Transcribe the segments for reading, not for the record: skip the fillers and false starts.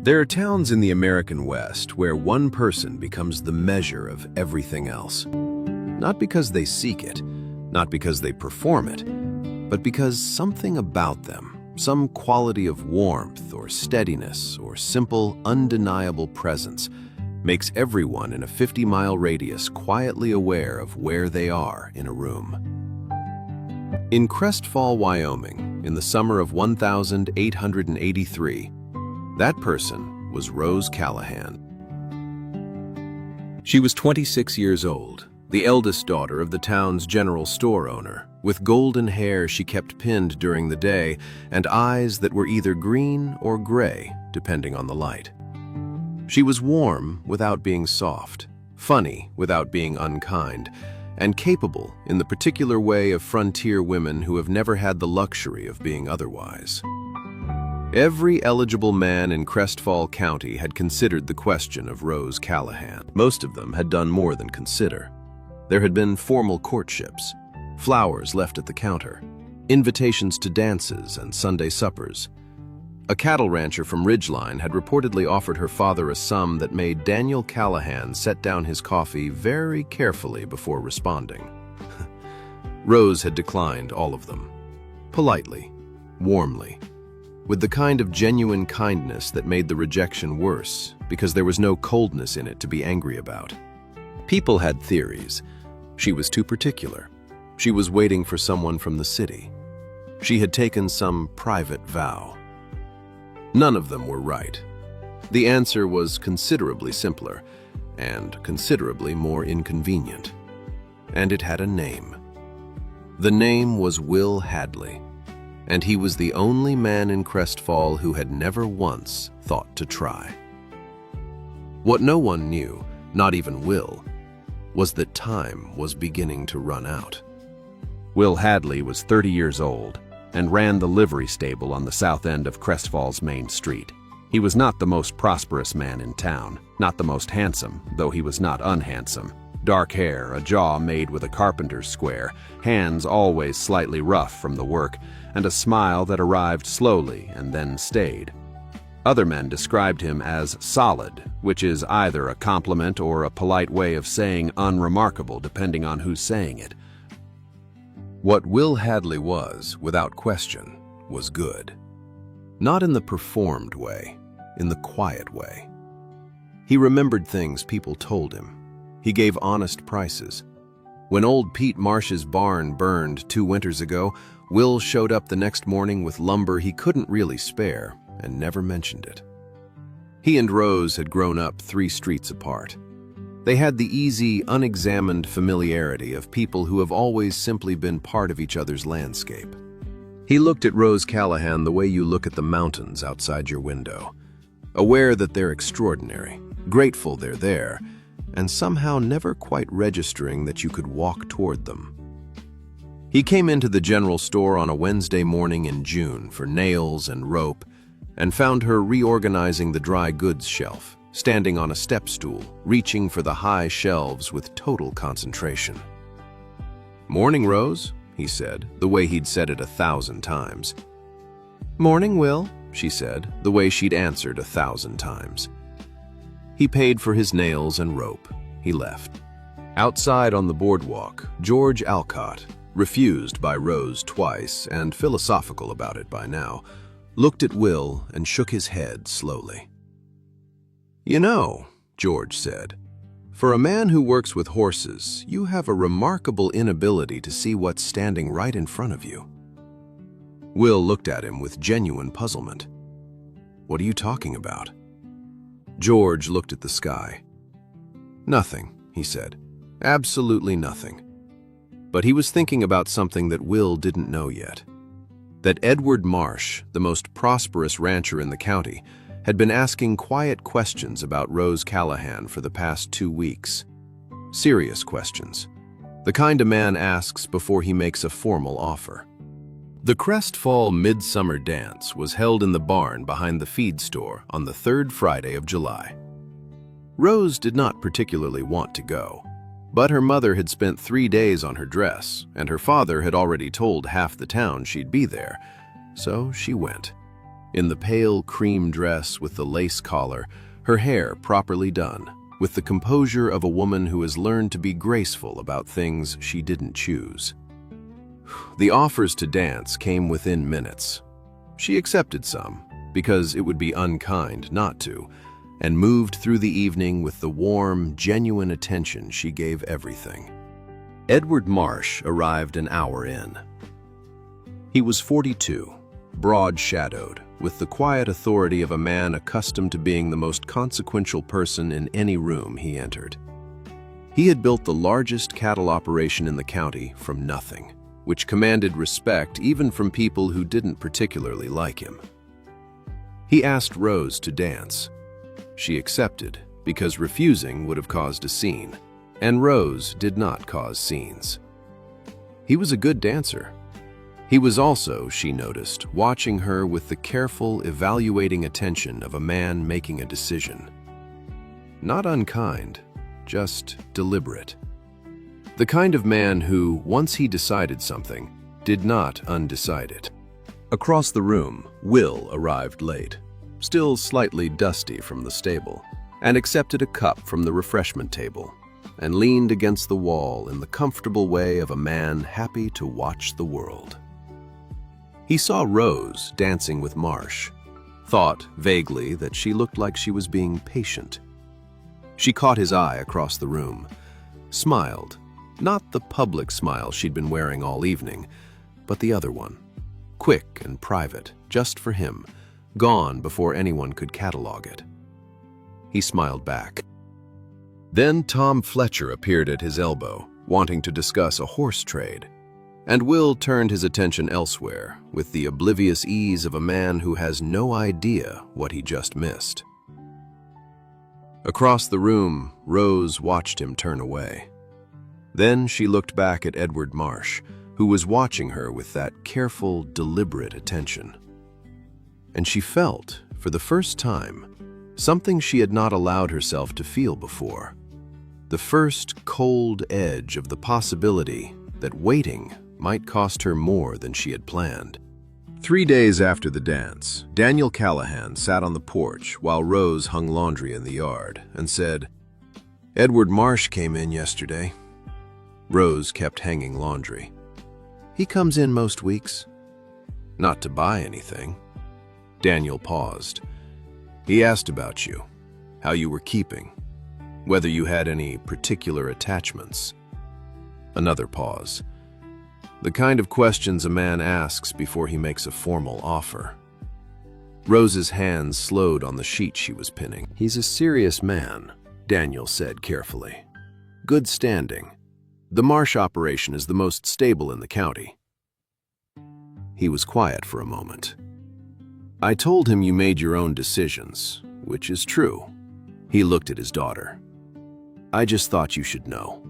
There are towns in the American West where one person becomes the measure of everything else. Not because they seek it, not because they perform it, but because something about them, some quality of warmth or steadiness or simple, undeniable presence, makes everyone in a 50-mile radius quietly aware of where they are in a room. In Crestfall, Wyoming, in the summer of 1883, that person was Rose Callahan. She was 26 years old, the eldest daughter of the town's general store owner, with golden hair she kept pinned during the day and eyes that were either green or gray, depending on the light. She was warm without being soft, funny without being unkind, and capable in the particular way of frontier women who have never had the luxury of being otherwise. Every eligible man in Crestfall County had considered the question of Rose Callahan. Most of them had done more than consider. There had been formal courtships, flowers left at the counter, invitations to dances and Sunday suppers. A cattle rancher from Ridgeline had reportedly offered her father a sum that made Daniel Callahan set down his coffee very carefully before responding. Rose had declined all of them, politely, warmly, with the kind of genuine kindness that made the rejection worse because there was no coldness in it to be angry about. People had theories. She was too particular. She was waiting for someone from the city. She had taken some private vow. None of them were right. The answer was considerably simpler and considerably more inconvenient. And it had a name. The name was Will Hadley, and he was the only man in Crestfall who had never once thought to try. What no one knew, not even Will, was that time was beginning to run out. Will Hadley was 30 years old and ran the livery stable on the south end of Crestfall's main street. He was not the most prosperous man in town, not the most handsome, though he was not unhandsome. Dark hair, a jaw made with a carpenter's square, hands always slightly rough from the work, and a smile that arrived slowly and then stayed. Other men described him as solid, which is either a compliment or a polite way of saying unremarkable, depending on who's saying it. What Will Hadley was, without question, was good. Not in the performed way, in the quiet way. He remembered things people told him. He gave honest prices. When old Pete Marsh's barn burned 2 winters ago, Will showed up the next morning with lumber he couldn't really spare and never mentioned it. He and Rose had grown up 3 streets apart. They had the easy, unexamined familiarity of people who have always simply been part of each other's landscape. He looked at Rose Callahan the way you look at the mountains outside your window, aware that they're extraordinary, grateful they're there, and somehow never quite registering that you could walk toward them. He came into the general store on a Wednesday morning in June for nails and rope and found her reorganizing the dry goods shelf, standing on a step stool, reaching for the high shelves with total concentration. "Morning, Rose," he said, the way he'd said it 1,000 times. "Morning, Will," she said, the way she'd answered 1,000 times. He paid for his nails and rope. He left. Outside on the boardwalk, George Alcott, refused by Rose twice and philosophical about it by now, looked at Will and shook his head slowly. "You know," George said, "for a man who works with horses, you have a remarkable inability to see what's standing right in front of you." Will looked at him with genuine puzzlement. "What are you talking about?" George looked at the sky. "Nothing," he said. "Absolutely nothing." But he was thinking about something that Will didn't know yet. That Edward Marsh, the most prosperous rancher in the county, had been asking quiet questions about Rose Callahan for the past 2 weeks. Serious questions. The kind a man asks before he makes a formal offer. The Crestfall Midsummer Dance was held in the barn behind the feed store on the 3rd Friday of July. Rose did not particularly want to go, but her mother had spent 3 days on her dress, and her father had already told half the town she'd be there, so she went. in the pale cream dress with the lace collar, her hair properly done, with the composure of a woman who has learned to be graceful about things she didn't choose. The offers to dance came within minutes. She accepted some, because it would be unkind not to, and moved through the evening with the warm, genuine attention she gave everything. Edward Marsh arrived an hour in. He was 42, broad-shadowed, with the quiet authority of a man accustomed to being the most consequential person in any room he entered. He had built the largest cattle operation in the county from nothing, which commanded respect even from people who didn't particularly like him. He asked Rose to dance. She accepted, because refusing would have caused a scene, and Rose did not cause scenes. He was a good dancer. He was also, she noticed, watching her with the careful, evaluating attention of a man making a decision. Not unkind, just deliberate. The kind of man who, once he decided something, did not undecide it. Across the room, Will arrived late, still slightly dusty from the stable, and accepted a cup from the refreshment table, and leaned against the wall in the comfortable way of a man happy to watch the world. He saw Rose dancing with Marsh, thought vaguely that she looked like she was being patient. She caught his eye across the room, smiled, not the public smile she'd been wearing all evening, but the other one, quick and private, just for him, gone before anyone could catalog it. He smiled back. Then Tom Fletcher appeared at his elbow, wanting to discuss a horse trade, and Will turned his attention elsewhere with the oblivious ease of a man who has no idea what he just missed. Across the room, Rose watched him turn away. Then she looked back at Edward Marsh, who was watching her with that careful, deliberate attention. And she felt, for the first time, something she had not allowed herself to feel before. The first cold edge of the possibility that waiting might cost her more than she had planned. 3 days after the dance, Daniel Callahan sat on the porch while Rose hung laundry in the yard and said, "Edward Marsh came in yesterday." Rose kept hanging laundry. "He comes in most weeks." "Not to buy anything." Daniel paused. "He asked about you, how you were keeping, whether you had any particular attachments." Another pause. The kind of questions a man asks before he makes a formal offer. Rose's hands slowed on the sheet she was pinning. "He's a serious man," Daniel said carefully. "Good standing. The Marsh operation is the most stable in the county." He was quiet for a moment. "I told him you made your own decisions, which is true." He looked at his daughter. "I just thought you should know."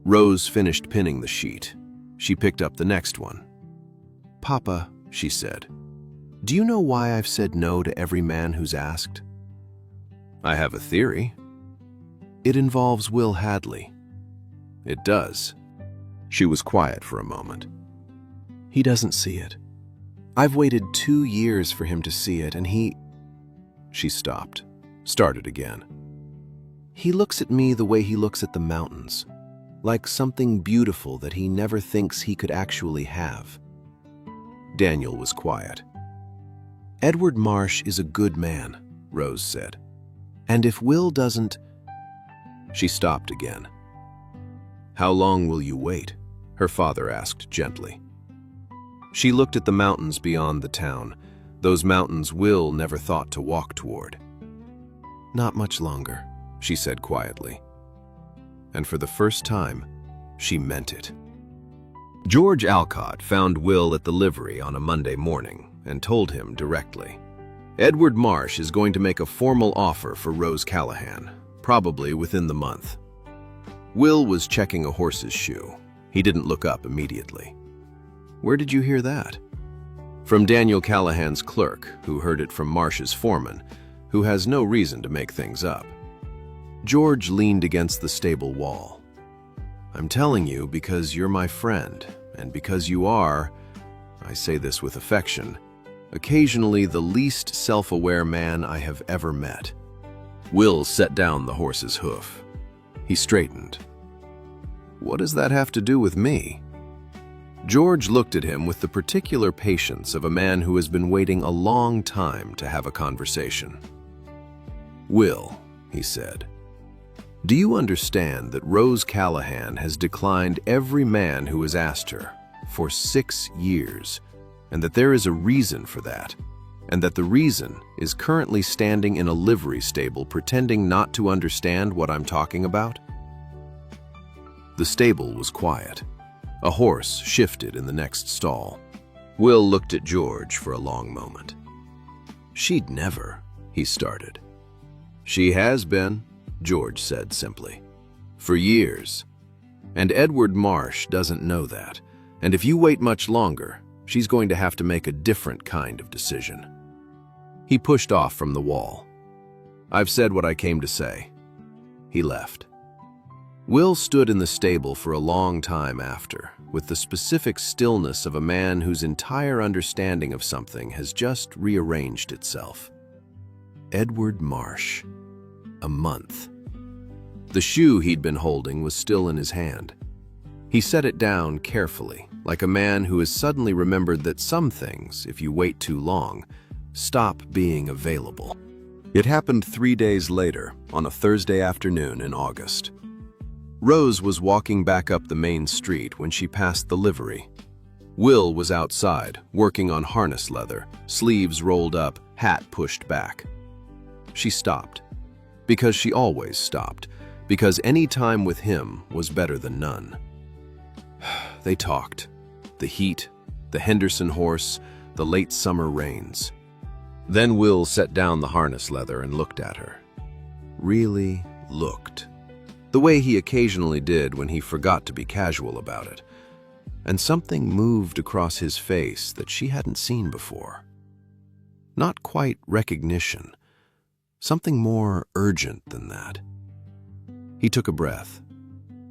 Rose finished pinning the sheet. She picked up the next one. "Papa," she said, "do you know why I've said no to every man who's asked?" "I have a theory." "It involves Will Hadley." "It does." She was quiet for a moment. "He doesn't see it. I've waited 2 years for him to see it, and he—" She stopped, started again. "He looks at me the way he looks at the mountains, like something beautiful that he never thinks he could actually have." Daniel was quiet. "Edward Marsh is a good man," Rose said. "And if Will doesn't—" She stopped again. "How long will you wait?" her father asked gently. She looked at the mountains beyond the town, those mountains Will never thought to walk toward. "Not much longer," she said quietly. And for the first time, she meant it. George Alcott found Will at the livery on a Monday morning and told him directly, "Edward Marsh is going to make a formal offer for Rose Callahan, probably within the month." Will was checking a horse's shoe. He didn't look up immediately. "Where did you hear that?" "From Daniel Callahan's clerk, who heard it from Marsh's foreman, who has no reason to make things up." George leaned against the stable wall. "I'm telling you because you're my friend, and because you are, I say this with affection, occasionally the least self-aware man I have ever met. Will set down the horse's hoof. He straightened. What does that have to do with me? George looked at him with the particular patience of a man who has been waiting a long time to have a conversation. Will, he said, do you understand that Rose Callahan has declined every man who has asked her for 6 years, and that there is a reason for that, and that the reason is currently standing in a livery stable pretending not to understand what I'm talking about? The stable was quiet. A horse shifted in the next stall. Will looked at George for a long moment. She'd never, he started. She has been, George said simply, for years. And Edward Marsh doesn't know that. And if you wait much longer, she's going to have to make a different kind of decision. He pushed off from the wall. I've said what I came to say. He left. Will stood in the stable for a long time after, with the specific stillness of a man whose entire understanding of something has just rearranged itself. Edward Marsh. A month. The shoe he'd been holding was still in his hand. He set it down carefully, like a man who has suddenly remembered that some things, if you wait too long, stop being available. It happened 3 days later, on a Thursday afternoon in August. Rose was walking back up the main street when she passed the livery. Will was outside, working on harness leather, sleeves rolled up, hat pushed back. She stopped. Because she always stopped. Because any time with him was better than none. They talked. The heat, the Henderson horse, the late summer rains. Then Will set down the harness leather and looked at her. Really looked. The way he occasionally did when he forgot to be casual about it. And something moved across his face that she hadn't seen before. Not quite recognition. Something more urgent than that. He took a breath.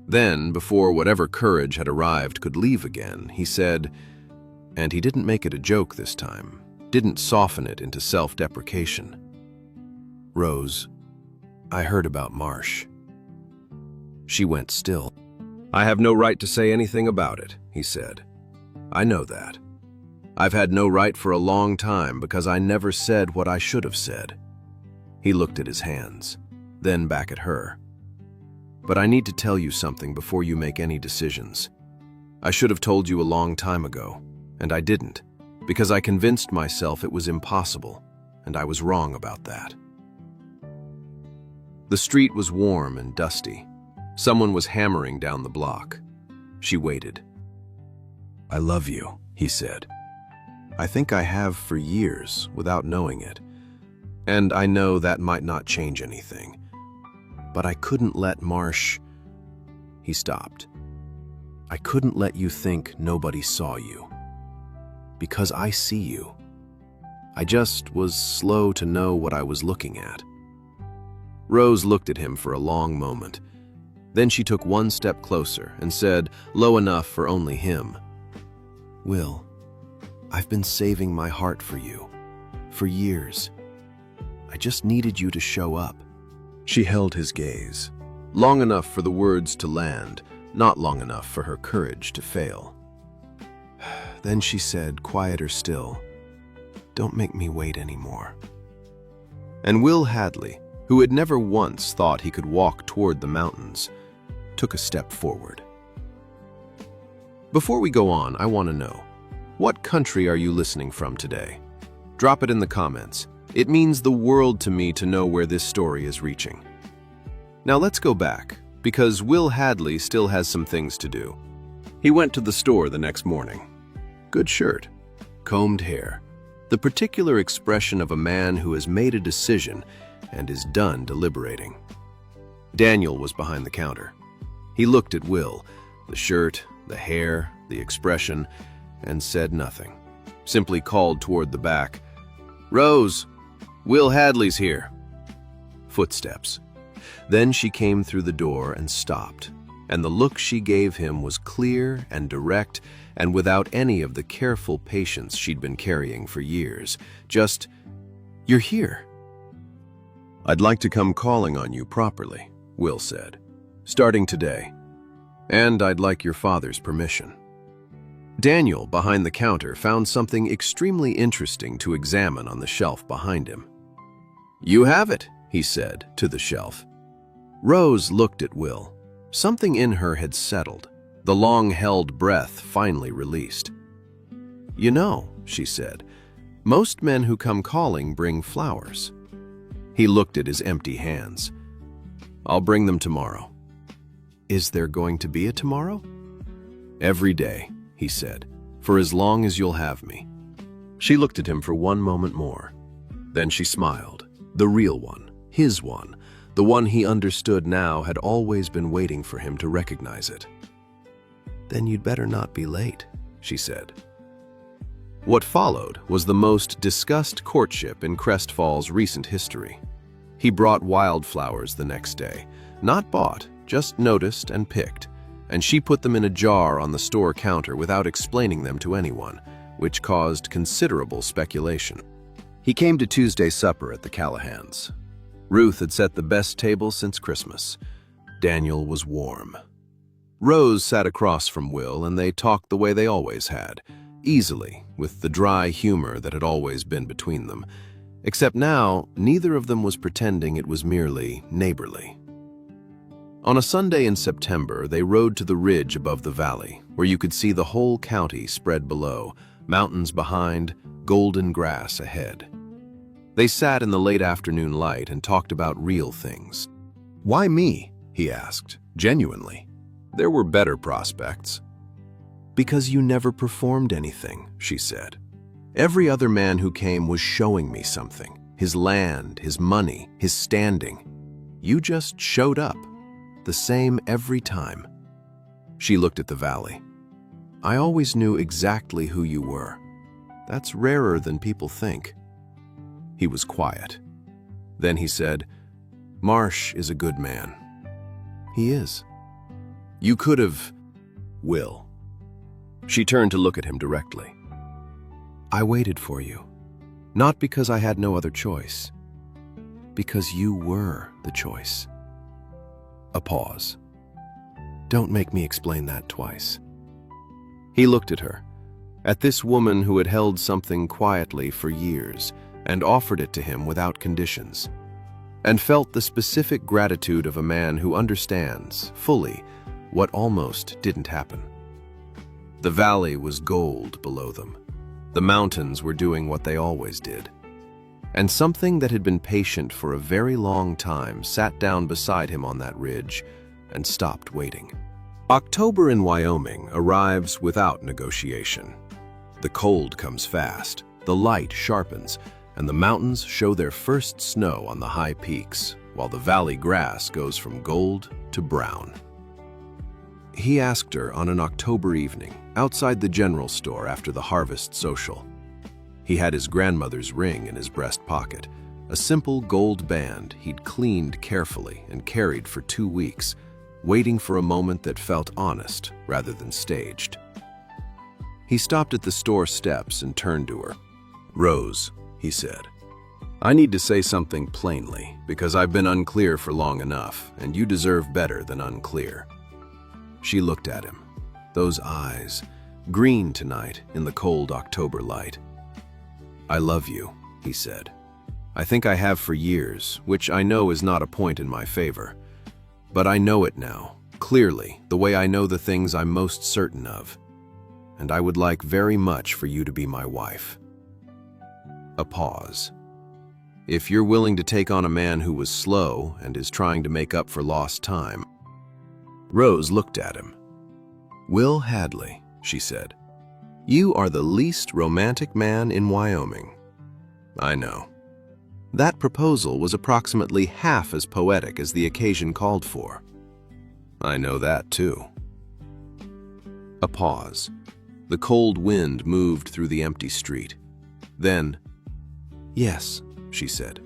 Then, before whatever courage had arrived could leave again, he said, and he didn't make it a joke this time, didn't soften it into self-deprecation. Rose, I heard about Marsh. She went still. I have no right to say anything about it, he said. I know that. I've had no right for a long time because I never said what I should have said. He looked at his hands, then back at her. But I need to tell you something before you make any decisions. I should have told you a long time ago, and I didn't, because I convinced myself it was impossible, and I was wrong about that. The street was warm and dusty. Someone was hammering down the block. She waited. I love you, he said. I think I have for years without knowing it. And I know that might not change anything. But I couldn't let Marsh... He stopped. I couldn't let you think nobody saw you. Because I see you. I just was slow to know what I was looking at. Rose looked at him for a long moment. Then she took one step closer and said, low enough for only him, Will, I've been saving my heart for you. For years. I just needed you to show up. She held his gaze, long enough for the words to land, not long enough for her courage to fail. Then she said, quieter still, don't make me wait anymore. And Will Hadley, who had never once thought he could walk toward the mountains, took a step forward. Before we go on, I want to know, what country are you listening from today? Drop it in the comments. It means the world to me to know where this story is reaching. Now let's go back, because Will Hadley still has some things to do. He went to the store the next morning. Good shirt, combed hair, the particular expression of a man who has made a decision and is done deliberating. Daniel was behind the counter. He looked at Will, the shirt, the hair, the expression, and said nothing. Simply called toward the back, Rose, Will Hadley's here. Footsteps. Then she came through the door and stopped, and the look she gave him was clear and direct and without any of the careful patience she'd been carrying for years. Just, "You're here." "I'd like to come calling on you properly," Will said, "starting today. And I'd like your father's permission." Daniel, behind the counter, found something extremely interesting to examine on the shelf behind him. "You have it," he said, to the shelf. Rose looked at Will. Something in her had settled. The long-held breath finally released. "You know," she said, "most men who come calling bring flowers." He looked at his empty hands. "I'll bring them tomorrow." "Is there going to be a tomorrow?" "Every day," he said, "for as long as you'll have me." She looked at him for one moment more. Then she smiled. The real one, his one, the one he understood now had always been waiting for him to recognize it. "Then you'd better not be late," she said. What followed was the most discussed courtship in Crestfall's recent history. He brought wildflowers the next day, not bought, just noticed and picked, and she put them in a jar on the store counter without explaining them to anyone, which caused considerable speculation. He came to Tuesday's supper at the Callahans. Ruth had set the best table since Christmas. Daniel was warm. Rose sat across from Will, and they talked the way they always had, easily, with the dry humor that had always been between them. Except now, neither of them was pretending it was merely neighborly. On a Sunday in September, they rode to the ridge above the valley, where you could see the whole county spread below, mountains behind, golden grass ahead. They sat in the late afternoon light and talked about real things. "Why me?" he asked, genuinely. "There were better prospects." "Because you never performed anything," she said. "Every other man who came was showing me something, his land, his money, his standing. You just showed up, the same every time." She looked at the valley. "I always knew exactly who you were. That's rarer than people think." He was quiet. Then he said, "Marsh is a good man." "He is." "You could have..." "Will." She turned to look at him directly. "I waited for you, not because I had no other choice, because you were the choice." A pause. "Don't make me explain that twice." He looked at her, at this woman who had held something quietly for years and offered it to him without conditions, and felt the specific gratitude of a man who understands, fully, what almost didn't happen. The valley was gold below them. The mountains were doing what they always did. And something that had been patient for a very long time sat down beside him on that ridge and stopped waiting. October in Wyoming arrives without negotiation. The cold comes fast, the light sharpens, and the mountains show their first snow on the high peaks, while the valley grass goes from gold to brown. He asked her on an October evening, outside the general store after the harvest social. He had his grandmother's ring in his breast pocket, a simple gold band he'd cleaned carefully and carried for 2 weeks, waiting for a moment that felt honest rather than staged. He stopped at the store steps and turned to her. "Rose," he said, "I need to say something plainly, because I've been unclear for long enough, and you deserve better than unclear." She looked at him, those eyes, green tonight in the cold October light. "I love you," he said. "I think I have for years, which I know is not a point in my favor. But I know it now, clearly, the way I know the things I'm most certain of. And I would like very much for you to be my wife." A pause. "If you're willing to take on a man who was slow and is trying to make up for lost time." Rose looked at him. "Will Hadley," she said, "you are the least romantic man in Wyoming." "I know." That proposal was approximately half as poetic as the occasion called for. "I know that, too." A pause. The cold wind moved through the empty street. Then, "Yes," she said.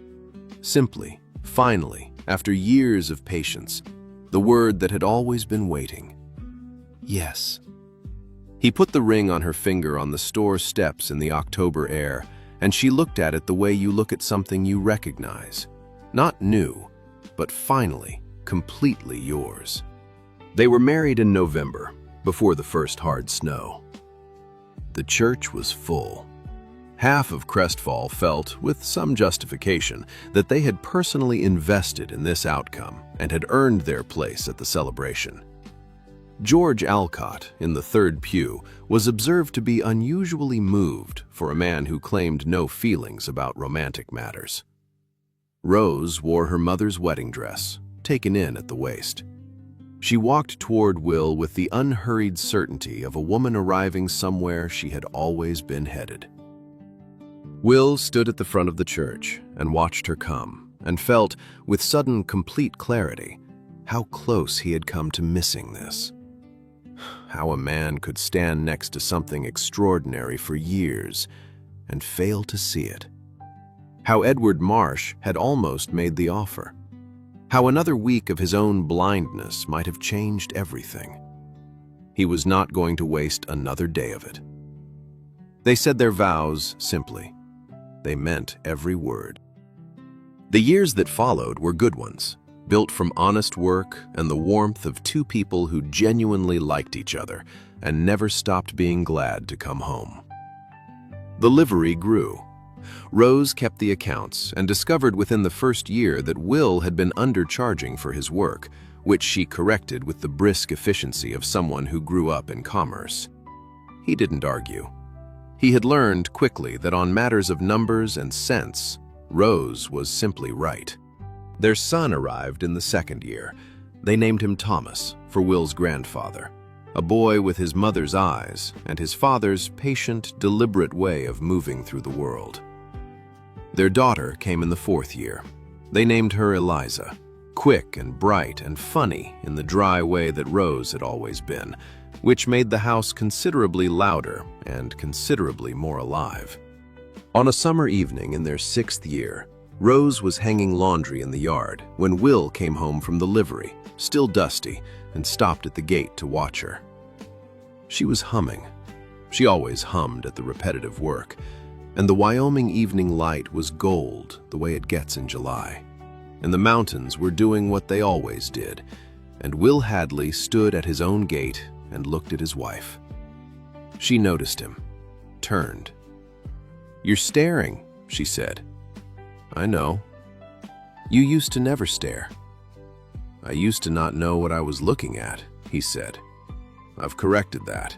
Simply, finally, after years of patience. the word that had always been waiting. Yes. He put the ring on her finger on the store steps in the October air, and she looked at it the way you look at something you recognize. Not new, but finally, completely yours. They were married in November, before the first hard snow. The church was full. Half of Crestfall felt, with some justification, that they had personally invested in this outcome and had earned their place at the celebration. George Alcott, in the third pew, was observed to be unusually moved for a man who claimed no feelings about romantic matters. Rose wore her mother's wedding dress, taken in at the waist. She walked toward Will with the unhurried certainty of a woman arriving somewhere she had always been headed. Will stood at the front of the church and watched her come, and felt, with sudden complete clarity, how close he had come to missing this. How a man could stand next to something extraordinary for years and fail to see it. How Edward Marsh had almost made the offer. How another week of his own blindness might have changed everything. He was not going to waste another day of it. They said their vows simply. They meant every word. The years that followed were good ones, built from honest work and the warmth of two people who genuinely liked each other and never stopped being glad to come home. The livery grew. Rose kept the accounts and discovered within the first year that Will had been undercharging for his work, which she corrected with the brisk efficiency of someone who grew up in commerce. He didn't argue. He had learned quickly that on matters of numbers and cents, Rose was simply right. Their son arrived in the second year. They named him Thomas, for Will's grandfather, a boy with his mother's eyes and his father's patient, deliberate way of moving through the world. Their daughter came in the fourth year. They named her Eliza, quick and bright and funny in the dry way that Rose had always been, which made the house considerably louder and considerably more alive. On a summer evening in their sixth year, Rose was hanging laundry in the yard when Will came home from the livery, still dusty, and stopped at the gate to watch her. She was humming. She always hummed at the repetitive work, and the Wyoming evening light was gold the way it gets in July. And the mountains were doing what they always did, and Will Hadley stood at his own gate and looked at his wife. She noticed him, turned. "You're staring," she said. "I know. You used to never stare." "I used to not know what I was looking at," he said. "I've corrected that."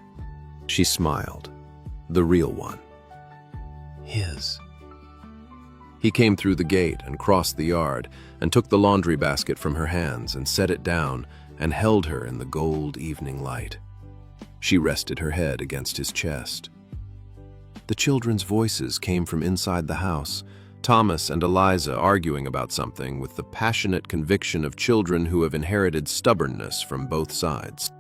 She smiled. The real one. His. He came through the gate and crossed the yard and took the laundry basket from her hands and set it down and held her in the gold evening light. She rested her head against his chest. The children's voices came from inside the house, Thomas and Eliza arguing about something with the passionate conviction of children who have inherited stubbornness from both sides.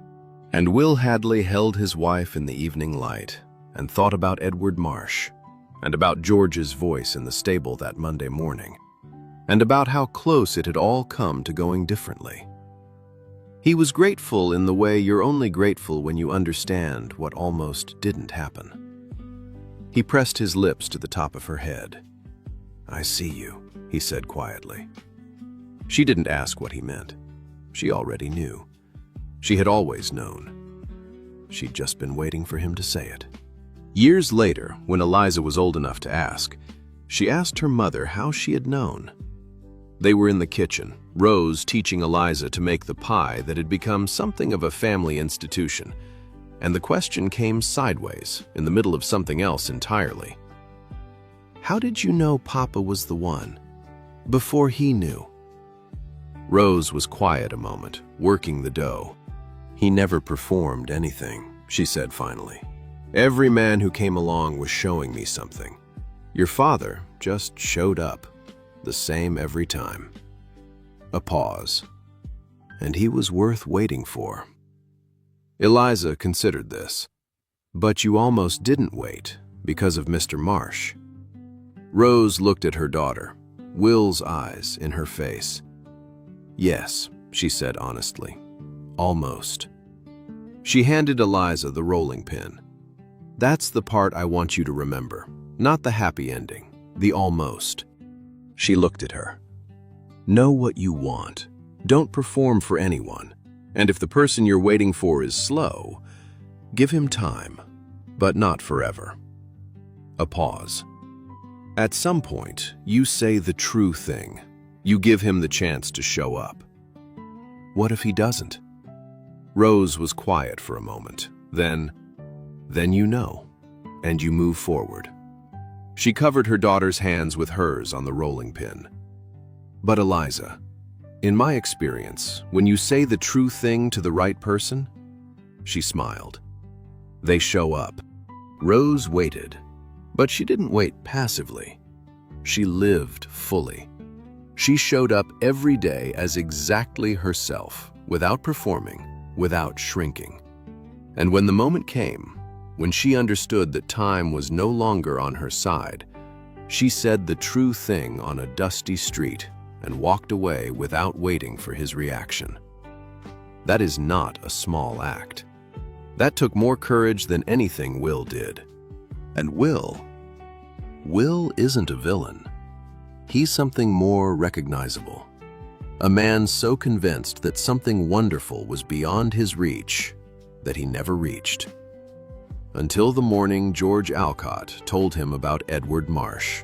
And Will Hadley held his wife in the evening light and thought about Edward Marsh, and about George's voice in the stable that Monday morning, and about how close it had all come to going differently. He was grateful in the way you're only grateful when you understand what almost didn't happen. He pressed his lips to the top of her head. "I see you," he said quietly. She didn't ask what he meant. She already knew. She had always known. She'd just been waiting for him to say it. Years later, when Eliza was old enough to ask, she asked her mother how she had known. They were in the kitchen, Rose teaching Eliza to make the pie that had become something of a family institution, and the question came sideways, in the middle of something else entirely. "How did you know Papa was the one, before he knew?" Rose was quiet a moment, working the dough. "He never performed anything," she said finally. "Every man who came along was showing me something. Your father just showed up, the same every time." A pause. And he was worth waiting for. Eliza considered this. "But you almost didn't wait, because of Mr. Marsh." Rose looked at her daughter, Will's eyes in her face. "Yes, she said honestly. Almost. She handed Eliza the rolling pin. That's the part I want you to remember, not the happy ending, the almost. She looked at her. Know what you want. Don't perform for anyone. And if the person you're waiting for is slow, give him time, but not forever. A pause. At some point, you say the true thing. You give him the chance to show up. What if he doesn't? Rose was quiet for a moment. Then you know, and you move forward. She covered her daughter's hands with hers on the rolling pin. But Eliza, in my experience, when you say the true thing to the right person, she smiled. They show up. Rose waited, but she didn't wait passively. She lived fully. She showed up every day as exactly herself, without performing, without shrinking. And when the moment came, when she understood that time was no longer on her side, she said the true thing on a dusty street and walked away without waiting for his reaction. That is not a small act. That took more courage than anything Will did. And Will isn't a villain. He's something more recognizable. A man so convinced that something wonderful was beyond his reach that he never reached. Until the morning George Alcott told him about Edward Marsh.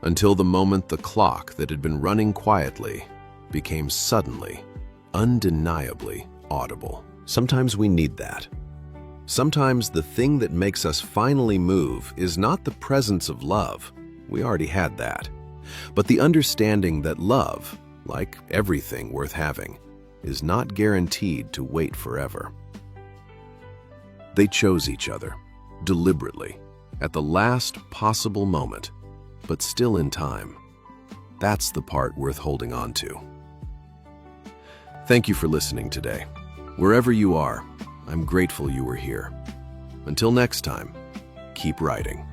Until the moment the clock that had been running quietly became suddenly, undeniably audible. Sometimes we need that. Sometimes the thing that makes us finally move is not the presence of love. We already had that. But the understanding that love, like everything worth having, is not guaranteed to wait forever. They chose each other, deliberately, at the last possible moment, but still in time. That's the part worth holding on to. Thank you for listening today. Wherever you are, I'm grateful you were here. Until next time, keep writing.